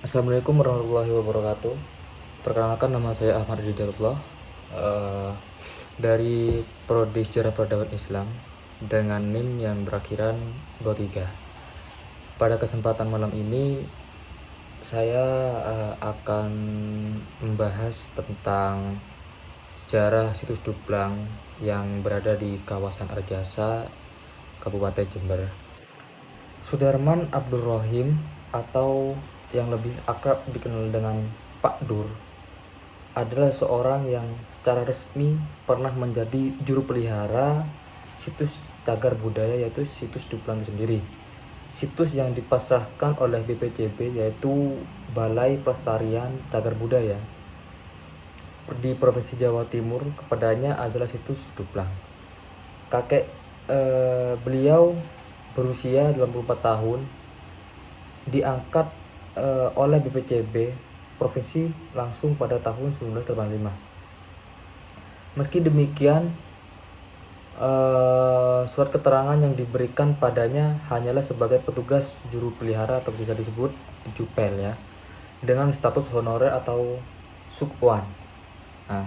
Assalamualaikum warahmatullahi wabarakatuh. Perkenalkan, nama saya Ahmad Ridalullah, dari Prodi Sejarah Peradaban Islam dengan NIM yang berakhiran 23. Pada kesempatan malam ini saya akan membahas tentang sejarah situs Duplang yang berada di kawasan Arjasa, Kabupaten Jember. Sudarman Abdul Rohim atau yang lebih akrab dikenal dengan Pak Dur adalah seorang yang secara resmi pernah menjadi juru pelihara situs cagar budaya, yaitu situs Duplang itu sendiri. Situs yang dipasrahkan oleh BPCB, yaitu Balai Pelestarian Cagar Budaya di Provinsi Jawa Timur, kepadanya adalah situs Duplang. Kakek beliau berusia 84 tahun, diangkat oleh BPCB provinsi langsung pada tahun 1985. Meski demikian, surat keterangan yang diberikan padanya hanyalah sebagai petugas juru pelihara atau bisa disebut jupel ya, dengan status honorer atau sukwan. Nah,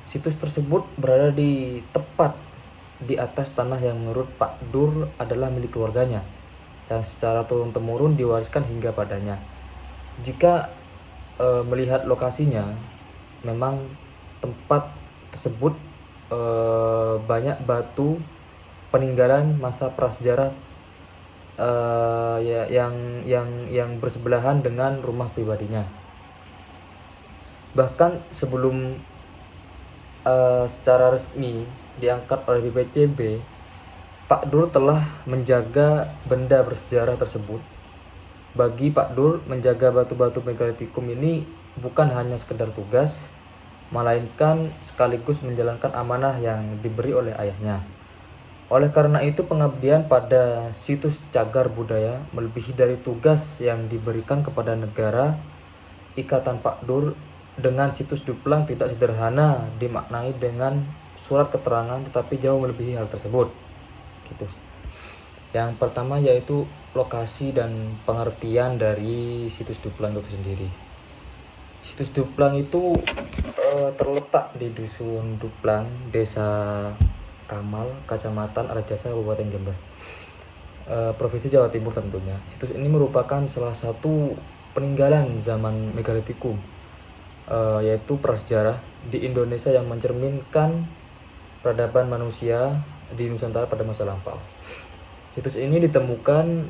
situs tersebut berada di tepat di atas tanah yang menurut Pak Dur adalah milik keluarganya, yang secara turun-temurun diwariskan hingga padanya. Jika melihat lokasinya, memang tempat tersebut banyak batu peninggalan masa prasejarah yang bersebelahan dengan rumah pribadinya. Bahkan sebelum secara resmi diangkat oleh BPCB, Pak Dur telah menjaga benda bersejarah tersebut. Bagi Pak Dur, menjaga batu-batu megalitikum ini bukan hanya sekedar tugas, melainkan sekaligus menjalankan amanah yang diberi oleh ayahnya. Oleh karena itu, pengabdian pada situs cagar budaya melebihi dari tugas yang diberikan kepada negara. Ikatan Pak Dur dengan situs Duplang tidak sederhana dimaknai dengan surat keterangan, tetapi jauh melebihi hal tersebut. Gitu. Yang pertama yaitu lokasi dan pengertian dari situs Duplang itu sendiri. Situs Duplang itu terletak di Dusun Duplang, Desa Kamal, Kecamatan Arjasa, Kabupaten Jember, Provinsi Jawa Timur tentunya. Situs ini merupakan salah satu peninggalan zaman megalitikum, yaitu prasejarah di Indonesia yang mencerminkan peradaban manusia di Nusantara pada masa lampau. Situs ini ditemukan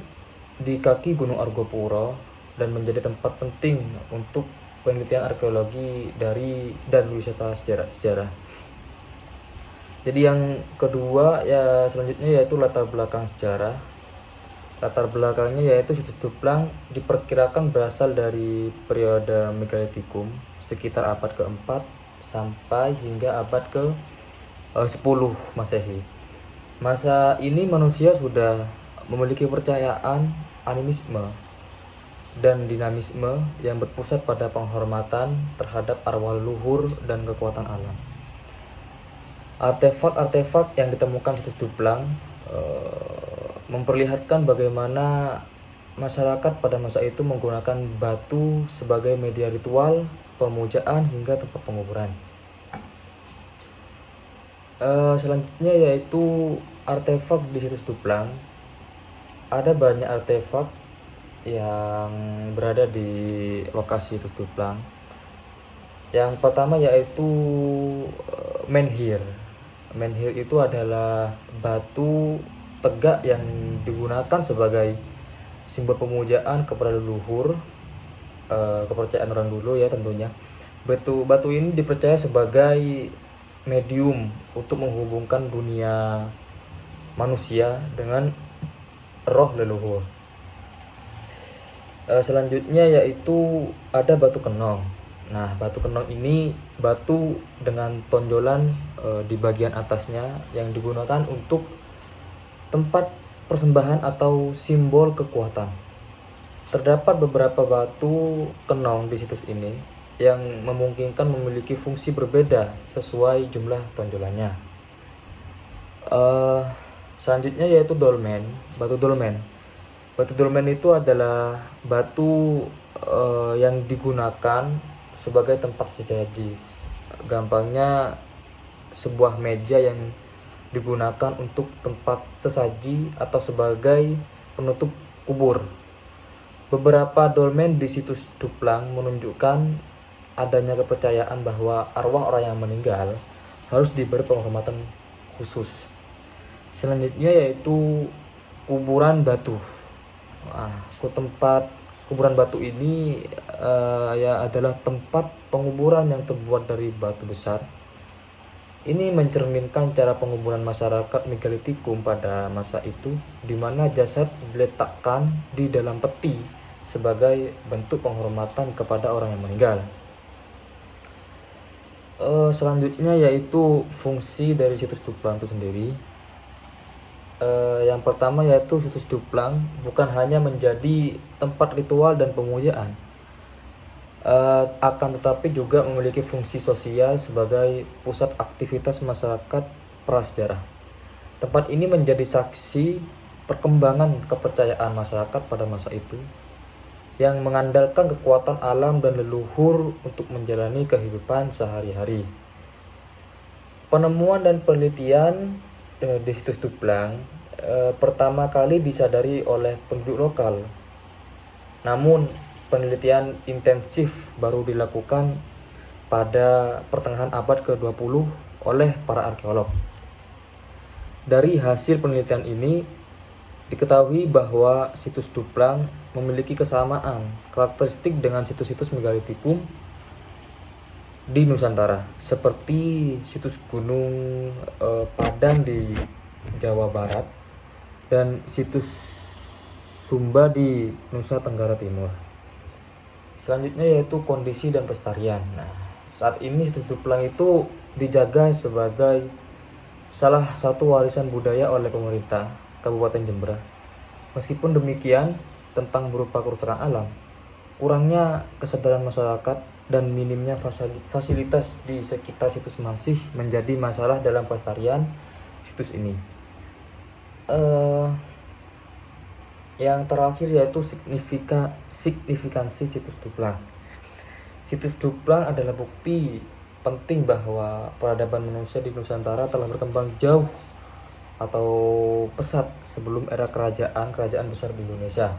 di kaki Gunung Argopuro dan menjadi tempat penting untuk penelitian arkeologi dan wisata sejarah. Jadi yang kedua ya selanjutnya yaitu latar belakang sejarah. Latar belakangnya yaitu situs Duplang diperkirakan berasal dari periode megalitikum sekitar abad ke-4 sampai hingga abad ke-10 Masehi. Masa ini manusia sudah memiliki percayaan, animisme, dan dinamisme yang berpusat pada penghormatan terhadap arwah leluhur dan kekuatan alam. Artefak-artefak yang ditemukan di situs Duplang memperlihatkan bagaimana masyarakat pada masa itu menggunakan batu sebagai media ritual, pemujaan, hingga tempat penguburan. Selanjutnya yaitu artefak di situs Duplang. Ada banyak artefak yang berada di lokasi situs Duplang. Yang pertama yaitu menhir. Menhir itu adalah batu tegak yang digunakan sebagai simbol pemujaan kepada leluhur, kepercayaan orang dulu ya tentunya. Batu ini dipercaya sebagai medium untuk menghubungkan dunia manusia dengan roh leluhur. Selanjutnya yaitu ada batu kenong. Nah, batu kenong ini batu dengan tonjolan di bagian atasnya yang digunakan untuk tempat persembahan atau simbol kekuatan. Terdapat beberapa batu kenong di situs ini yang memungkinkan memiliki fungsi berbeda sesuai jumlah tonjolannya. Selanjutnya yaitu dolmen, batu dolmen. Batu dolmen itu adalah batu yang digunakan sebagai tempat sesaji. Gampangnya sebuah meja yang digunakan untuk tempat sesaji atau sebagai penutup kubur. Beberapa dolmen di situs Duplang menunjukkan adanya kepercayaan bahwa arwah orang yang meninggal harus diberi penghormatan khusus. Selanjutnya yaitu kuburan batu. Tempat kuburan batu ini ya adalah tempat penguburan yang terbuat dari batu besar. Ini mencerminkan cara penguburan masyarakat megalitikum pada masa itu, di mana jasad diletakkan di dalam peti sebagai bentuk penghormatan kepada orang yang meninggal. Selanjutnya yaitu fungsi dari situs Duplang itu sendiri. Yang pertama yaitu situs Duplang bukan hanya menjadi tempat ritual dan pemujaan, akan tetapi juga memiliki fungsi sosial sebagai pusat aktivitas masyarakat prasejarah. Tempat ini menjadi saksi perkembangan kepercayaan masyarakat pada masa itu yang mengandalkan kekuatan alam dan leluhur untuk menjalani kehidupan sehari-hari. Penemuan dan penelitian di situs Duplang pertama kali disadari oleh penduduk lokal. Namun penelitian intensif baru dilakukan pada pertengahan abad ke-20 oleh para arkeolog. Dari hasil penelitian ini diketahui bahwa situs Duplang memiliki kesamaan karakteristik dengan situs-situs megalitikum di Nusantara, seperti situs Gunung Padang di Jawa Barat dan situs Sumba di Nusa Tenggara Timur. Selanjutnya yaitu kondisi dan pelestarian. Saat ini situs Duplang itu dijaga sebagai salah satu warisan budaya oleh pemerintah Kabupaten Jember. Meskipun demikian, tentang berupa kerusakan alam, kurangnya kesadaran masyarakat dan minimnya fasilitas di sekitar situs masih menjadi masalah dalam pelestarian situs ini. Yang terakhir yaitu signifikansi situs Duplang. Situs Duplang adalah bukti penting bahwa peradaban manusia di Nusantara telah berkembang jauh atau pesat sebelum era kerajaan besar di Indonesia.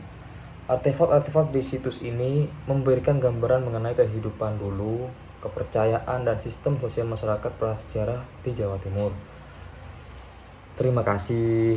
Artefak-artefak di situs ini memberikan gambaran mengenai kehidupan dulu, kepercayaan dan sistem sosial masyarakat prasejarah di Jawa Timur. Terima kasih.